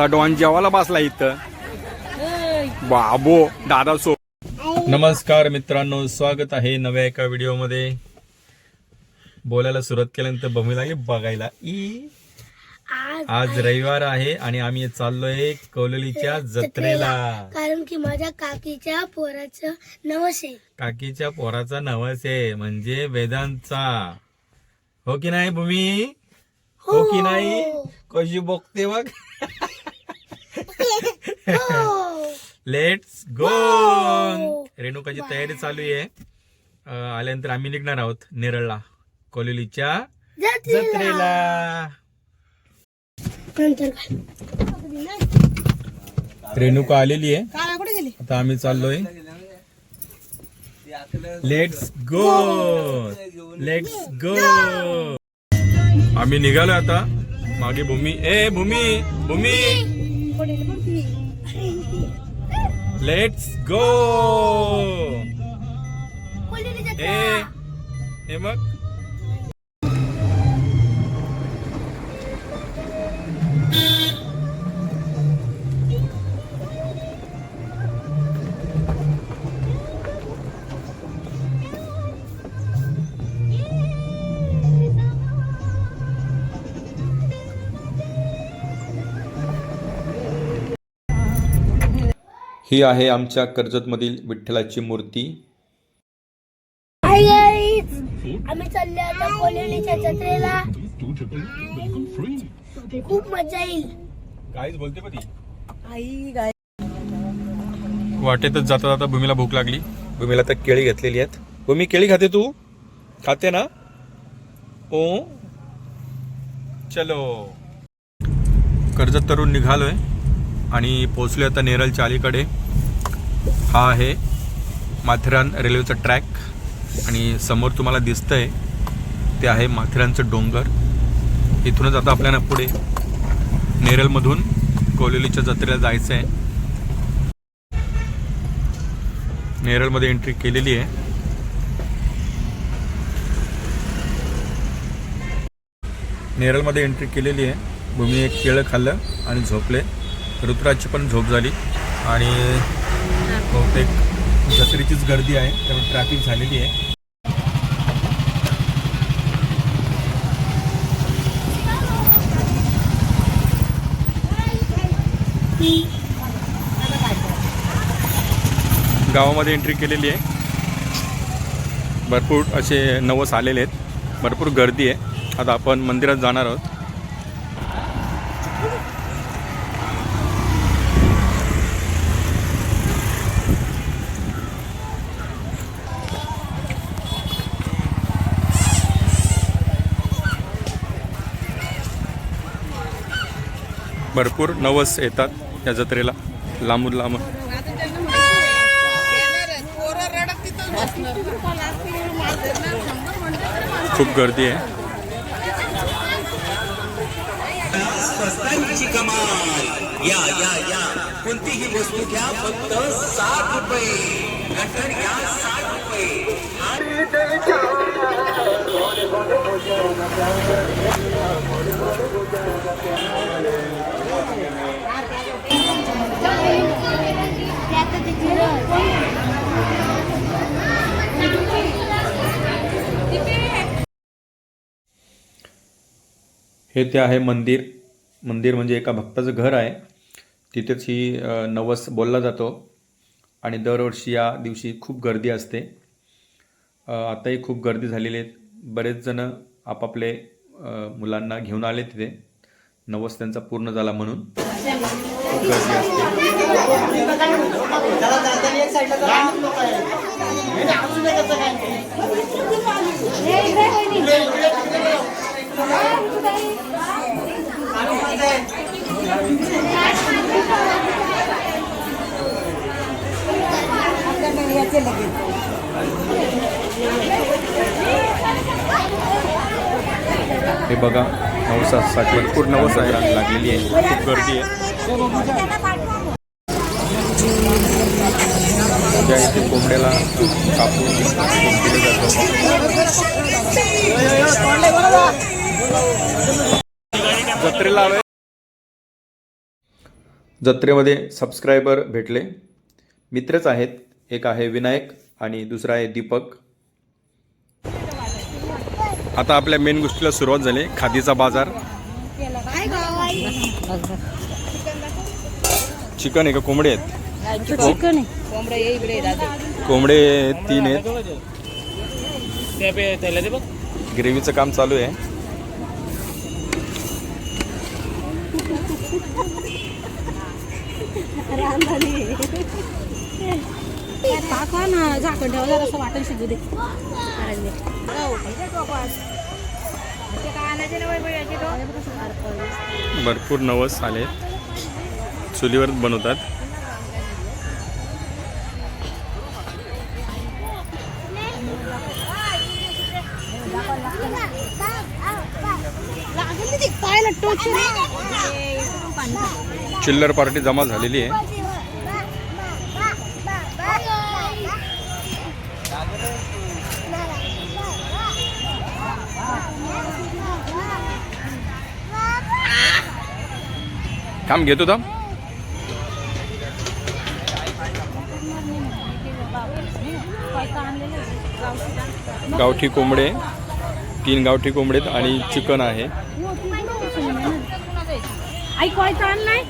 माझा डॉन जेवायला बसला इथं. बाबो दादा सो. नमस्कार मित्रांनो, स्वागत आहे नव्या एका व्हिडिओमध्ये. बोलायला सुरुवात केल्यानंतर बमी लागली बघायला. आज रविवार आहे आणि आम्ही चाललोय कौललीच्या जत्रेला. कारण की माझ्या काकीच्या पोराचं नवस आहे. काकीच्या पोराचा नवस आहे म्हणजे वेदांचा. हो की नाही भूमी? हो की नाही? कशी बघते बघ. Let's go. रेणुकाची तयारी चालू आहे. आल्यानंतर आम्ही निघणार आहोत नेरळला कौललीच्या जत्रेला. रेणुका आलेली आहे, आता आम्ही चाललोय. Let's go, let's go. आम्ही निघालोय आता. मागे भूमी, भूमी भूमी, लेट्स गो. हे मग ही आहे आमच्या कर्जतमधील विठ्ठलाची मूर्ती. आम्ही चालले आता कौललीच्या जत्रेला. खूप मजा येईल. काहीच बोलते पती. वाटेतच जाता जाता भूमीला भूक लागली. भूमीला तर केळी घेतलेली आहेत. भूमी केळी खाते? तू खाते ना? ओ चलो. कर्जत तरून निघालोय आणि पोहोचलोय आता नेरळच्या अलीकडे. हा आहे माथेरान रेल्वेचा ट्रॅक आणि समोर तुम्हाला दिसतंय ते आहे माथेरानचं डोंगर. इथूनच आता आपल्याला पुढे नेरळमधून कौललीच्या जत्रेला जायचं आहे. नेरळमध्ये एंट्री केलेली आहे. नेरळमध्ये एंट्री केलेली आहे. भूमी एक केळं खाल्लं आणि झोपले. ऋतुराजची पण झोप झाली आणि बहुतेक जत्रेचीच गर्दी आहे त्यामुळे ट्रॅफिक झालेली आहे. गावामध्ये एंट्री केलेली आहे. भरपूर असे नवस आलेले आहेत, भरपूर गर्दी आहे. आता आपण मंदिरात जाणार आहोत. भरपूर नवस येतात या जत्रेला लांबून लांबून. खूप गर्दी आहे. या या या कोणतीही वस्तू घ्या फक्त 60 रुपये. नंतर घ्या 60 रुपये. हे ते आहे मंदिर. मंदिर म्हणजे एका भक्ताचं घर आहे. तिथेच ही नवस बोलला जातो आणि दरवर्षी या दिवशी खूप गर्दी असते. आताही खूप गर्दी झालेली आहे. बरेच जण आपापले मुलांना घेऊन आले तिथे. नवस त्यांचा पूर्ण झाला म्हणून खूप गर्दी असते. हे बघा नवसासाठी भरपूर नवस आहे लागलेली आहे. खूप गर्दी आहे. ज्या इथे कोंबड्याला कापून दिलं जातं. जत्रेला आलोय. जत्रेमध्ये सबस्क्रायबर भेटले, मित्रच आहेत. एक आहे विनायक आणि दुसरा आहे दीपक. आता आपल्या मेन गोष्टीला सुरुवात झाली, खादीचा बाजार. चिकन आहे का कोंबडे आहेत? चिकन आहे. कोंबडे 3 आहेत. ग्रेव्हीचं काम चालू आहे. टाका ना, झाकण ठेवा जरासं, वाटण शिजू दे. भरपूर नवस आले, चुलीवर बनवतात. चिल्लर पार्टी जमा झालेली आहे. काम घेतो थांब. गावठी कोंबडे, 3 गावठी कोंबडे आणि चिकन आहे. आई काय ताण नाही.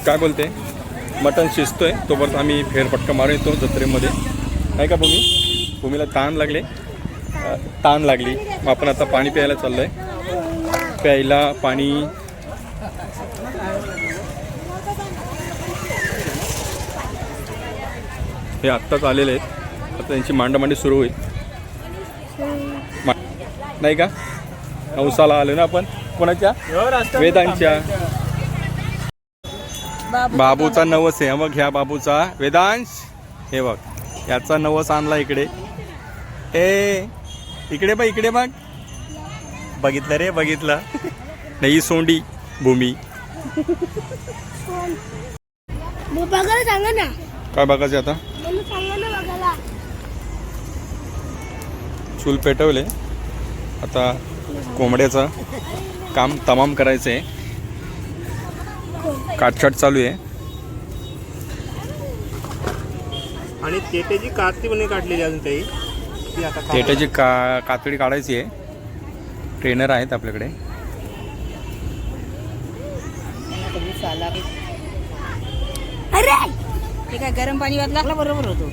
काय बोलते? मटण शिजतोय तोपर्यंत आम्ही फेरफटका मारून येतो जत्रेमध्ये, नाही का भूमी? भूमीला ताण लागली. मग आपण आता पाणी प्यायला चाललो आहे. प्यायला पाणी हे आत्ताच आलेले आहेत. आता त्यांची मांडामांडी सुरू होईल, नाही का? नवसाला आलो ना आपण. कोणाच्या? वेदांच्या. बाबूचा नवस आहे. मग ह्या बाबूचा वेदांश, हे बघ याचा नवस आणला इकडे. इकडे बघ, इकडे बघ. बघितलं रे, बघितलं नाही? सोंडी भूमी. बघायला सांगा ना. काय बघायचं आता? सांगा ना बघायला. चूल पेटवले, आता कोंबड्याचं काम तमाम करायचं आहे. काटछाट चालू आहे. आणि तेट्याची काती पण काढलेली अजून काही. तेट्याची कातडी काढायची आहे. ट्रेनर आहेत आपल्याकडे. अरे ते काय गरम पाणी वाट लागला बरोबर होतो.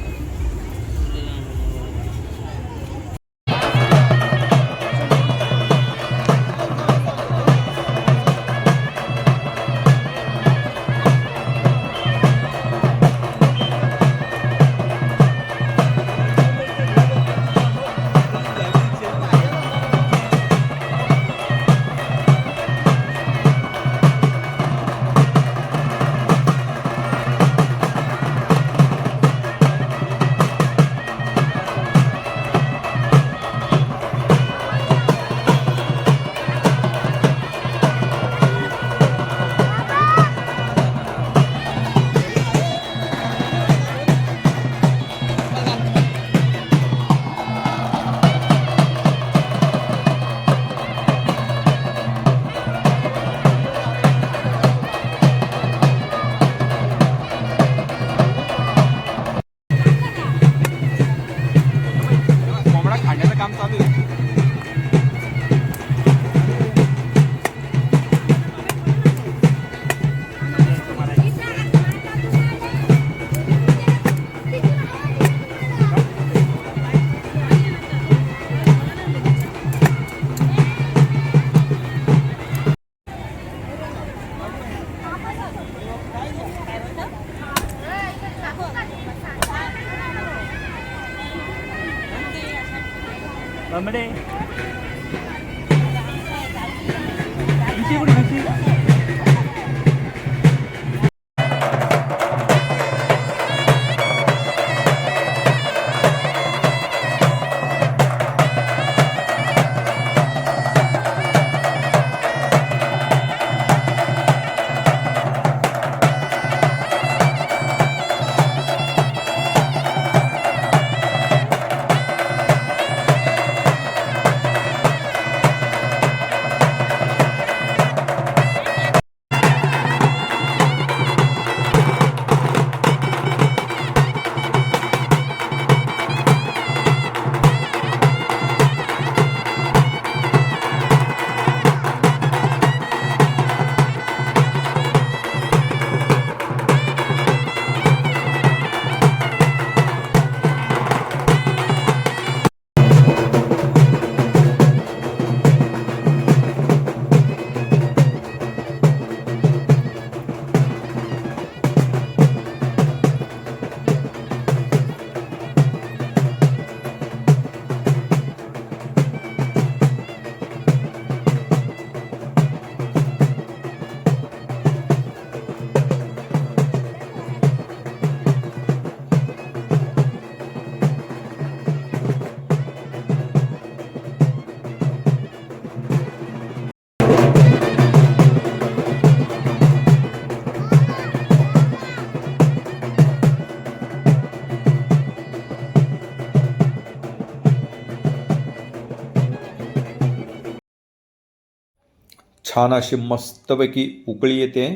छान अशी मस्तपैकी उकळी येते.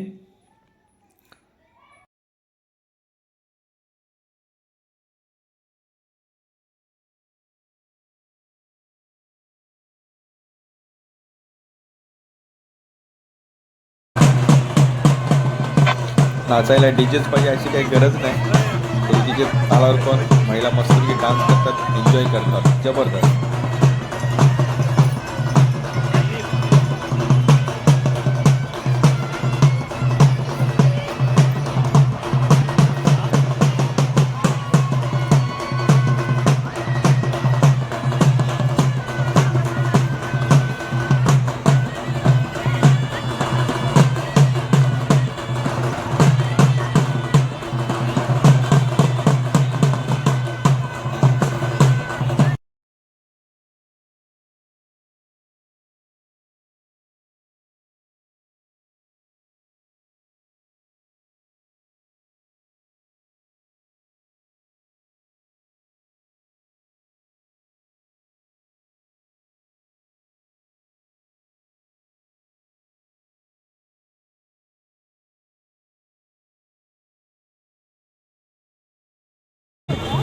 नाचायला डीजेच पाहिजे अशी काही गरज नाही. डीजे तालावर पण महिला मस्तपैकी डान्स करतात, एन्जॉय करतात. जबरदस्त.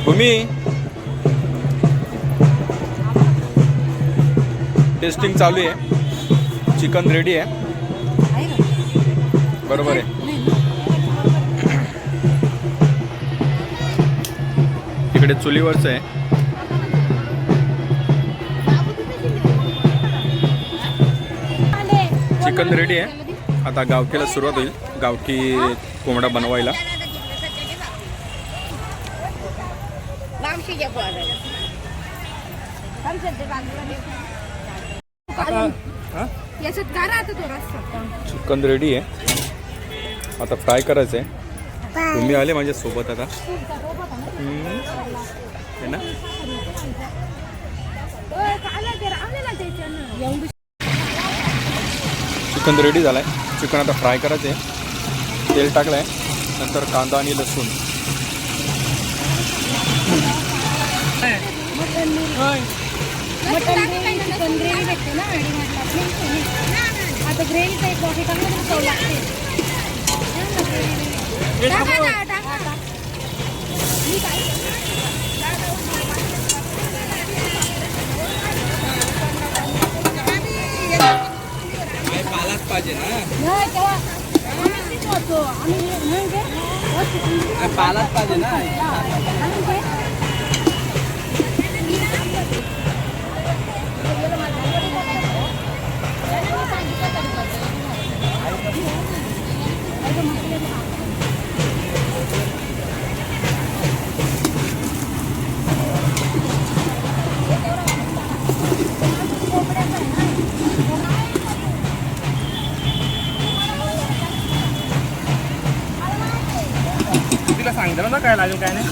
भूमी, टेस्टिंग चालू आहे. चिकन रेडी आहे. बरोबर आहे. इकडे चुलीवरचं आहे. चिकन रेडी आहे. आता गावकीला सुरुवात होईल. गावठी कोंबडा बनवायला. चिकन रेडी आहे. आता फ्राय करायचं आहे. तुम्ही आले माझ्या सोबत आता है ना. चिकन रेडी झालाय. चिकन आता फ्राय करायचं आहे. तेल टाकलंय. नंतर कांदा आणि लसूण. मटन ग्रेव्ही चिकन ग्रेव्ही भेटते ना आता ग्रेव्हीचा एक बॉक्स टाकलं चव लागते. पालाच पाहिजे ना. पालाच पाहिजे ना. तिला सांगितलं ना काय लागेल काय नाही.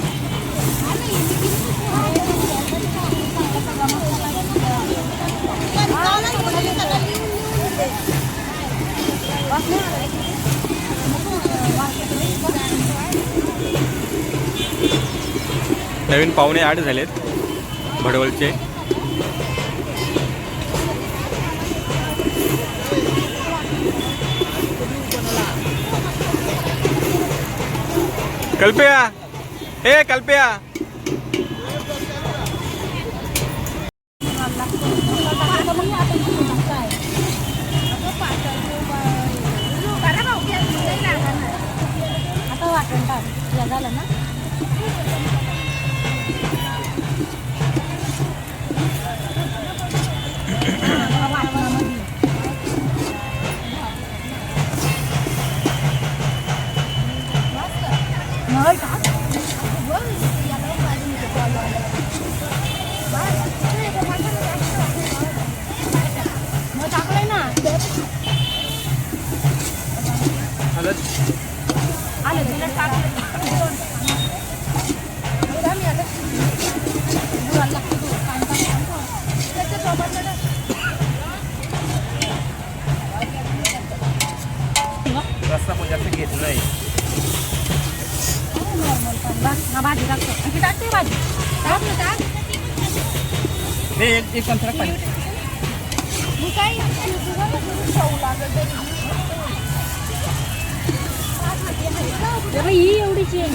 नवीन पाहुणे ॲड झालेत भडवलचे. कल्प्या, हे कल्प्या. आता वाटण टाक झालं ना. रस्ता पण जास्त घेत नाही. भाजी टाकतो टाकते भाजी टाक ना टाक. एक पंधरा पाणी ही एवढीची आहे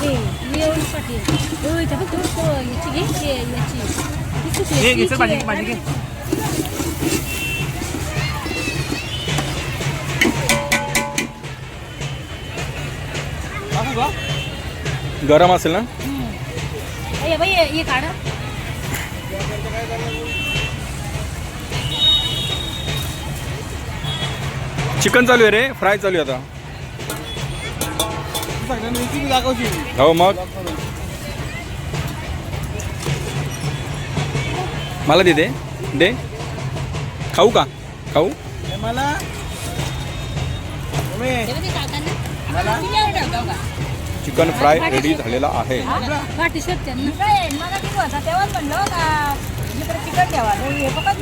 ही एवढी पाठी याची घे याची भाजी घे. गरम असेल ना? बाई हे काढ चिकन चालू आहे रे, फ्राय चालू आहे आता. हो मग मला दे दे खाऊ का? खाऊ. चिकन फ्राय रेडी झालेला आहे. पाठी शकते मला किती होता तेव्हाच म्हणलं का इकडे चिकन ठेवा हे बघा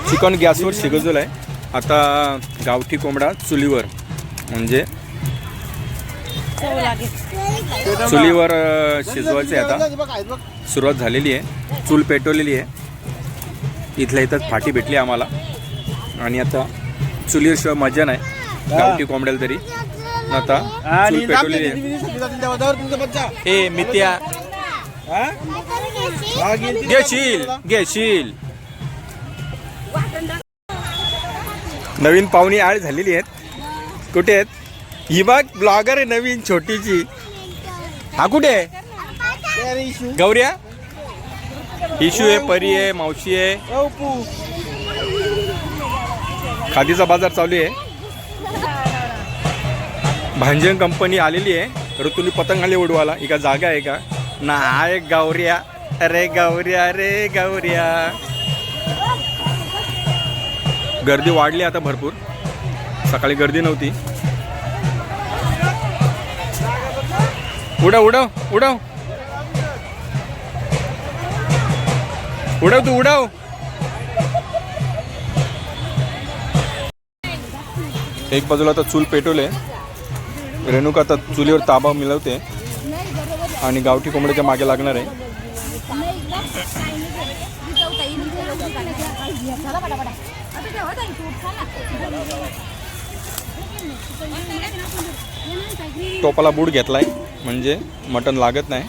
चिकन गॅसवर शिजवलं आहे. आता गावठी कोंबडा चुलीवर, म्हणजे चुलीवर शिजवायचं आहे. आता सुरुवात झालेली आहे, चूल पेटवलेली आहे. इथल्या इथंच फाटी भेटली आम्हाला. आणि आता चुलीशिवाय मजा नाही गावठी कोंबड्याला तरी. आता चूल पेटवलेली आहे. ए मित्या घेशील. नवीन पाहुणी ॲड झालेली आहेत. कुठे आहेत? ही बघ ब्लॉगर आहे नवीन छोटीची. हा कुठे आहे? गौऱ्या, इशू आहे, परी आहे, मावशी आहे. खादीचा बाजार चालू आहे. भांजन कंपनी आलेली आहे ऋतूनी पतंगाले उडवायला. ही का जागा आहे का? नाही गौऱ्या, अरे गौऱ्या रे गौऱ्या. गर्दी वाढली आता भरपूर. सकाळी गर्दी नव्हती. उडव उडव उडव उडव तू उडव. एक बाजूला आता चूल पेटवले. रेणुका आता चुलीवर ताबा मिळवते आणि गावठी कोंबड्याच्या मागे लागणार आहे. टोपाला बूट घेतलाय म्हणजे मटण लागत नाही.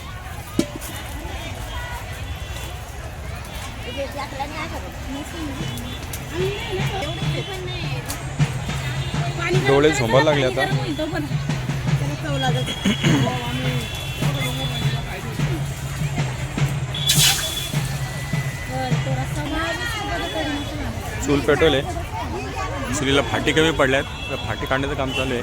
डोळे झोंबायला लागले आता. चूल पेटवले. चुलीला फाटी कमी पडल्यात, तर फाटी काढण्याचं काम चालू आहे.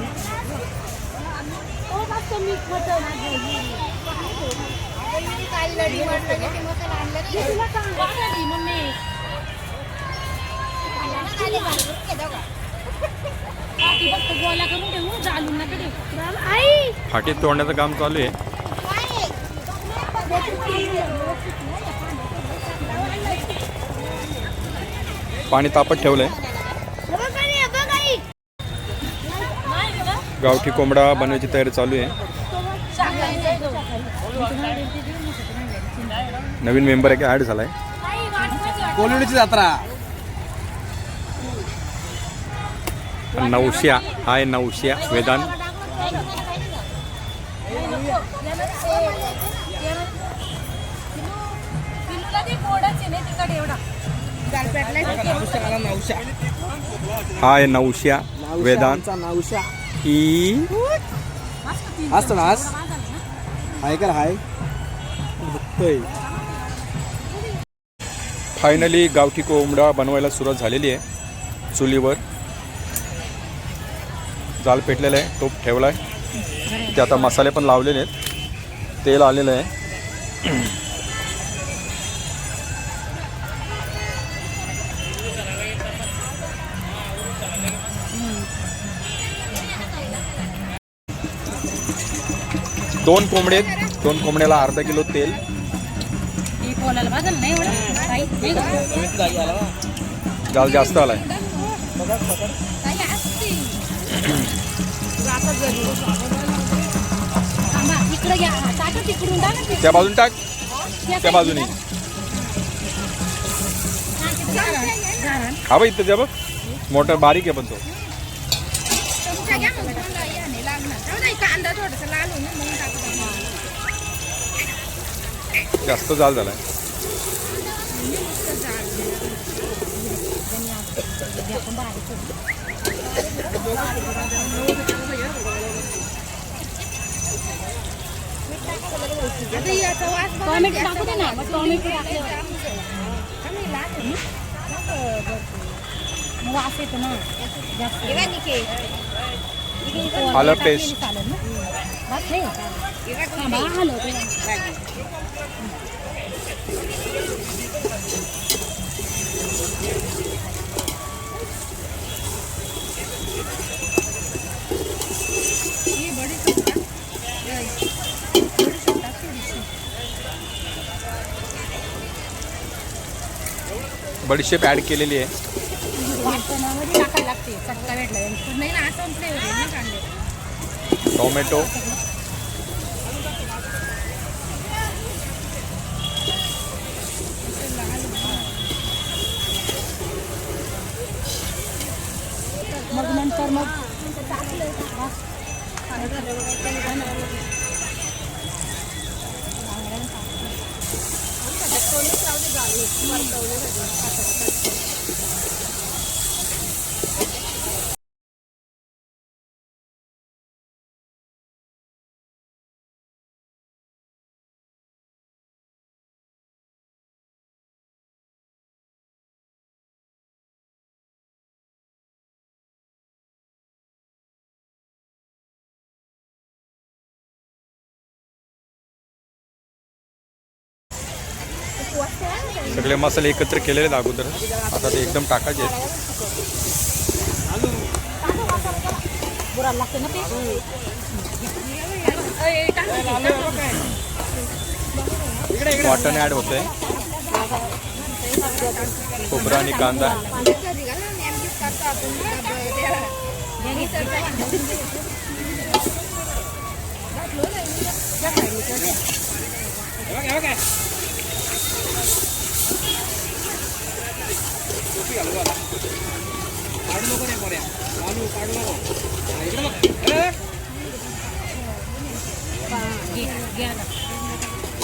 फाटीत तोडण्याचं काम चालू आहे. पाणी तापत ठेवलंय. गावठी कोंबडा बनवायची तयारी चालू आहे. नवीन मेंबर आहे की ॲड झालाय. कोलवडीची जत्रा. नवश्या हाय, नवश्या वेदांत. हाय नवश्या वेदांत. ई असतो ना आज हाय कर हाय. फायनली गावठी कोंबडा बनवायला सुरुवात झालेली आहे. चुलीवर जाल पेटलेलं आहे, टोप ठेवला आहे. ते आता मसाले पण लावलेले आहेत, तेल आलेलं आहे. दोन कोंबडे, दोन कोंबड्याला अर्धा किलो तेल. जाल जास्त आलाय. त्या बाजून टाक, त्या बाजूने. हा बाई इथं द्या बघ मोठा बारीक आहे पण तो जास्त जाल झालाय. टोमॅटो टाकू दे ना टोमॅटो टाकल्यावर वास येतो ना जास्त आलं पेस्ट चालेल ना बस हे हलवतो बडीशेप ऍड केलेली आहे. वाटणामध्ये टाकायला लागते चटका भेटला नाही ना असं फ्लेवर आहे ना कांदे टोमॅटो मग नंतर मग सगळे मसाले एकत्र केलेले आहेत अगोदर. आता ते एकदम टाकायचे आहेत. बुराला लागते ना ते वाटण ॲड होतंय. खोबरा आणि कांदा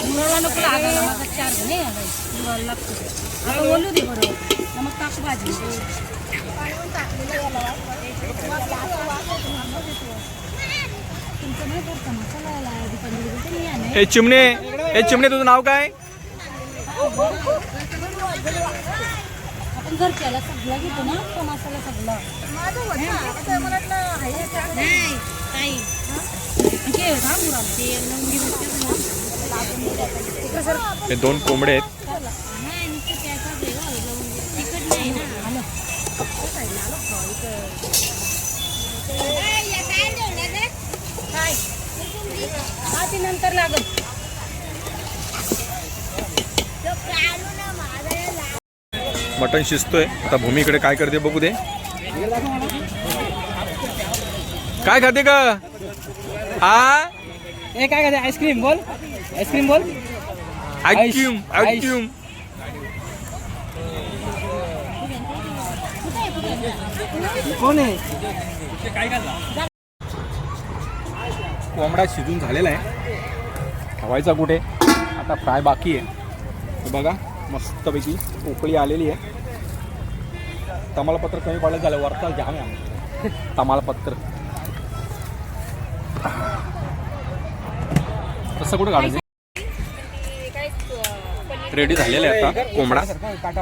मुराला नको लागायला मग चार नाही मुराला लागतो आता बोलू दे बरोबर मग टाकू भाजी तुमचं नाही करता मसाला हे चिमणे तुझं नाव काय? आपण घरच्याला सगळं घेतो ना तो मसाला सगळं हे 2 कोंबडे आहेत. ते नंतर लागत मटण शिजतोय. आता भूमीकडे काय करते बघू दे. काय खाते का? हा हे काय खाते? आईस्क्रीम बोल. आईस्क्रीम बोल. आईस्क्रीम कोण आहे? कोंबडा शिजून झालेला आहे. ठेवायचा कुठे? आता फ्राय बाकी आहे. हे बघा मस्तपैकी उकळी आलेली आहे. तमालपत्र कमी पडलं झालं. वरचा जाम आहे तमालपत्र. तसं कुठं काढायचं? रेडी झालेलं आहे आता कोंबडा.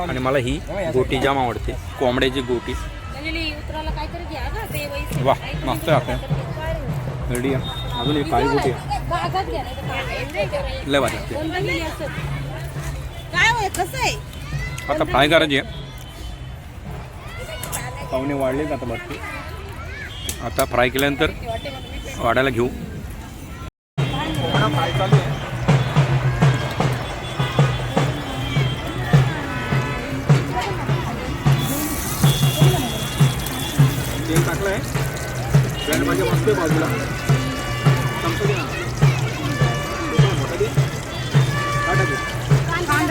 आणि मला ही गोटी जाम आवडते. कोंबड्याची गोटी. वा मस्त आहे. रेडी आहे. अजून एक काळी गोटी आहे. लय भारी. आता फ्राय करायची आहे. पाहुणे वाढले आता भरपूर. आता फ्राय केल्यानंतर वाढायला घेऊ. फ्राय चालू आहे. तेल टाकलं आहे. ब्रँड म्हणजे मस्त आहे बाजूला.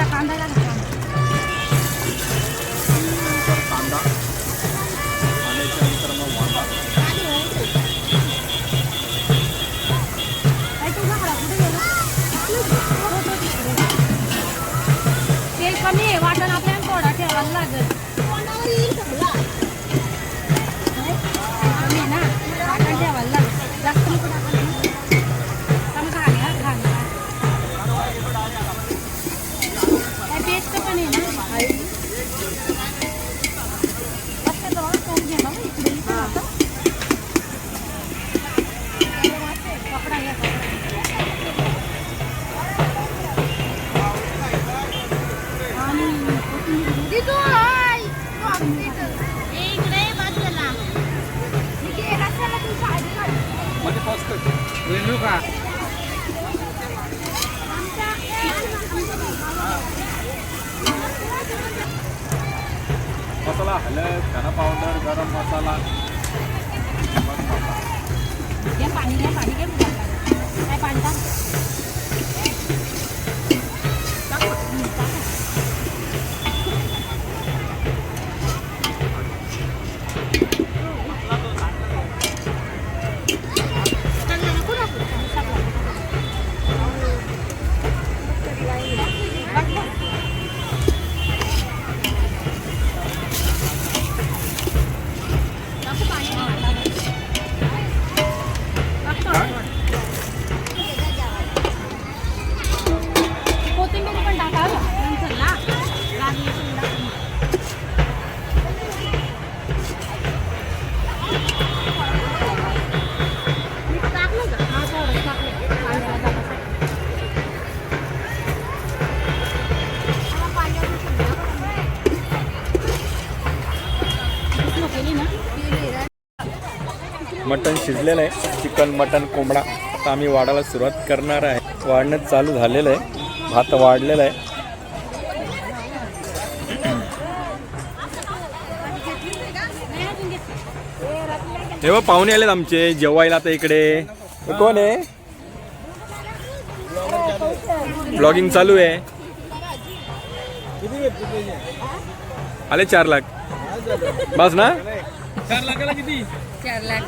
कांदा ठेवायला लागेल. कमी ना वाटण ठेवायला लागेल. जास्त नको टाकायला. कम घाल घाल. काय पेस्ट पण आहे ना. लक्षात ठेवा, कोण घेणार इकडे इथे आता. कपडा घ्या, कपडा. मसाला हळद धना पावडर गरम मसाला घ्या पाणी घ्या पाणी घ्या काय पाणी टाक. कोथिंबीर पण टाका नंतर ना लागली टाकलं का हा थोडं टाकलं केली ना. मटण शिजलेलं आहे. चिकन मटण कोंबडा आता आम्ही वाढायला सुरुवात करणार आहे. वाढणं चालू झालेलं आहे. भात वाढलेला आहे. हे बघ पाहुणे आलेत आमचे जेवायला आता इकडे. हे कोण आहे? ब्लॉगिंग चालू आहे. आले 4 लाख बस ना. 4 लाखाला किती? 4 लाख.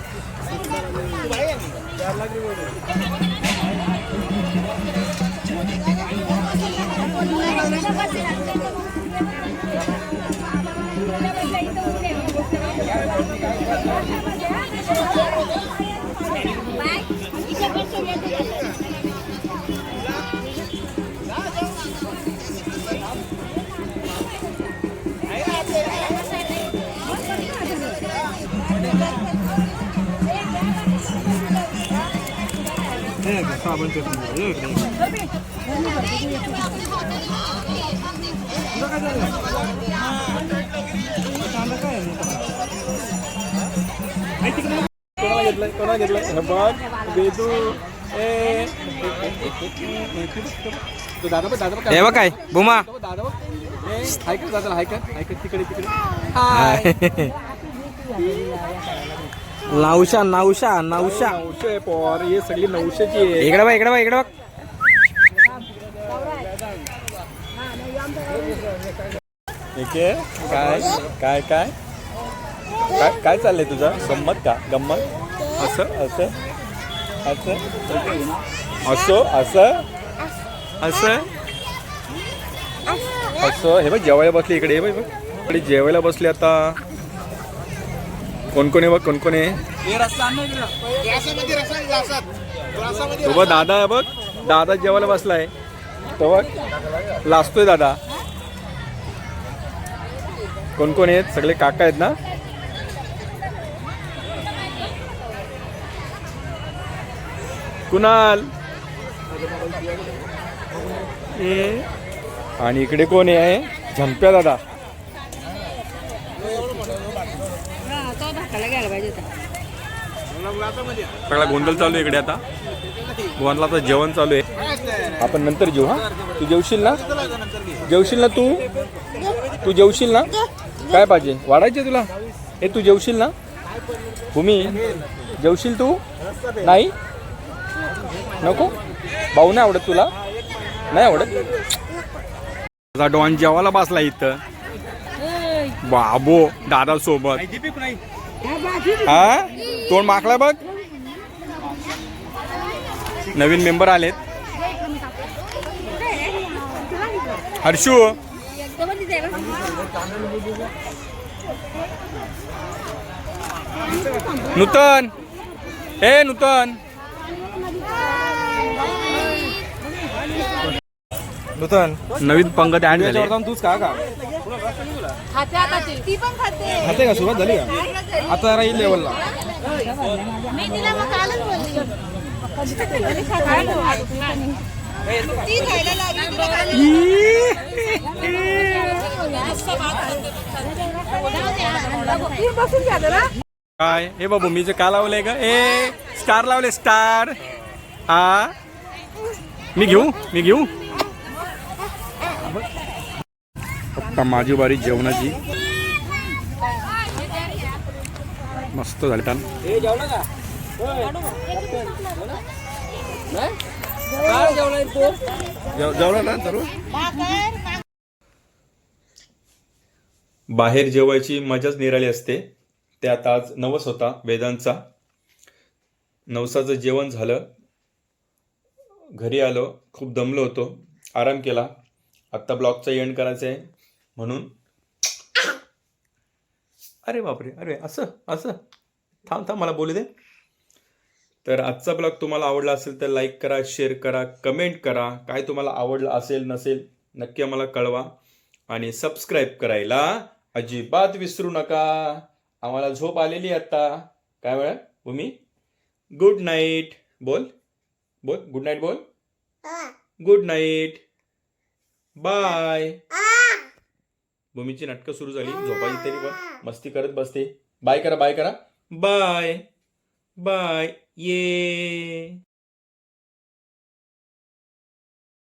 कोणा घेतलाय बघ बेदू. हे बघ काय बुमा दादा बघ ऐकत दादा ऐकत तिकडे तिकडे. नवशा नवशा नवशा नऊशे पोर हे सगळी 900ची आहे. इकडे बघ इकडे बघ इकडे बघ. ठीक आहे. काय काय काय काय काय चाललंय तुझं? गंमत का? गंमत असं असं असं असं असं असं असं. हे बघ जेवायला बसली इकडे. हे बघ इकडे जेवायला बसले. आता कोण कोण आहे बघ? कोण कोण आहे? तो बघ दादा आहे बघ. दादा जेवायला बसलाय. तो बघ लाजतोय दादा. कोण कोण आहेत? सगळे काका आहेत ना. कुणाल आणि इकडे कोण आहे? झंप्या दादा. सगळा गोंधळ चालू आहे इकडे. आता गोंधळात आता जेवण चालू आहे. आपण नंतर जेऊ. हा तू जेवशील ना? जेवशील ना तू? तू जेवशील ना? काय पाहिजे? वाढायचे तुला? हे तू जेवशील ना? भूमी जेवशील तू? नाही नको. भाऊ नाही आवडत तुला? नाही आवडत. डॉन जेवायला बसला इथं. बाबो दादा सोबत. हा तोंड माकला बघ. नवीन मेंबर आलेत. हर्षू नूतन ए नूतन नूतन नवीन पंगत ॲड झाले. तूच का ती पण खाते खाते का सुरुवात झाली का आता राहील लेवलला मी तिला मग कालच बोलली ती खायला लागली बसून घ्या जरा. काय हे बाबू मी जे का लावलंय का ए स्टार लावले स्टार हा मी घेऊ आता माझी बारी जेवणाची. मस्त झाली छान. जेवला ना सर्व बाहेर जेवायची मजाच निराळी असते. त्यात आज नवस होता वेदांचा. नवसाचं जेवण झालं, घरी आलो, खूप दमलो होतो, आराम केला. आत्ता ब्लॉगचा एंड करायचा आहे म्हणून. अरे बापरे, अरे असं थांब मला बोलू दे. तर आजचा ब्लॉग तुम्हाला आवडला असेल तर लाईक करा, शेअर करा, कमेंट करा. काय तुम्हाला आवडलं असेल नसेल नक्की आम्हाला कळवा. आणि सबस्क्राईब करायला अजिबात विसरू नका. आम्हाला झोप आलेली आहे आता. काय वेळा भूमी? गुड नाईट बोल. गुड नाईट बोल. Good night. बाय. भूमीची नाटकं सुरू झाली झोपायची तरी पण मस्ती करत बसते. बाय करा. बाय ये